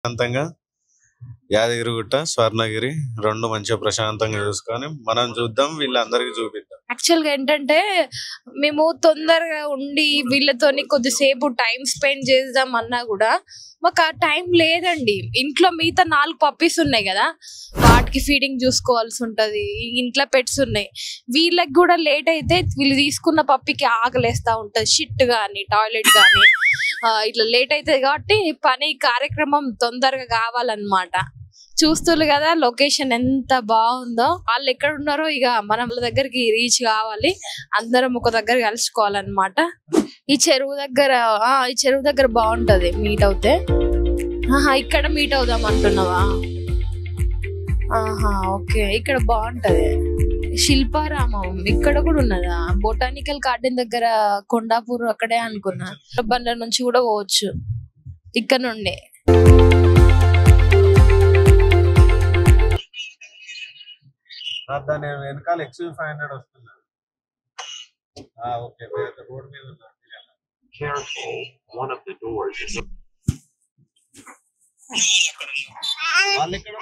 ప్రశాంతంగా యాదగిరిగుట్ట, స్వర్ణగిరి రెండు మంచిగా ప్రశాంతంగా చూసుకొని మనం చూద్దాం, వీళ్ళందరికీ చూపిద్దాం. యాక్చువల్గా ఏంటంటే మేము తొందరగా ఉండి వీళ్ళతోని కొద్దిసేపు టైం స్పెండ్ చేద్దాం అన్నా కూడా మాకు ఆ టైం లేదండి. ఇంట్లో మిగతా 4 పప్పీస్ ఉన్నాయి కదా, వాటికి ఫీడింగ్ చూసుకోవాల్సి ఉంటది. ఇంట్లో పెట్స్ ఉన్నాయి, వీళ్ళకి కూడా లేట్ అయితే వీళ్ళు తీసుకున్న పప్పికి ఆకలేస్తా ఉంటది, షిట్ కానీ టాయిలెట్ కానీ ఇట్లా లేట్ అవుతుంది. కాబట్టి పని కార్యక్రమం తొందరగా కావాలన్నమాట. చూస్తున్నారు కదా లొకేషన్ ఎంత బాగుందో. వాళ్ళు ఎక్కడ ఉన్నారో ఇక మనం వాళ్ళ దగ్గరికి రీచ్ కావాలి, అందరం ఒక దగ్గర కలుసుకోవాలన్నమాట. ఈ చెరువు దగ్గర బాగుంటది మీట్ అవుతే. ఇక్కడ మీట్ అవుదాం అంటున్నావా? ఓకే, ఇక్కడ బాగుంటది. శిల్పారామం ఇక్కడ కూడా ఉన్నదా? బొటానికల్ గార్డెన్ దగ్గర కొండాపూర్ అక్కడే అనుకున్నా. బండ్ల నుంచి కూడా పోవచ్చు ఇక్కడ నుండి. దాని వెనకాల XV500 వస్తుంది. ఓకే, రోడ్ మీద ఉన్నా. Careful, one of the doors is వాళ్ళు ఇక్కడ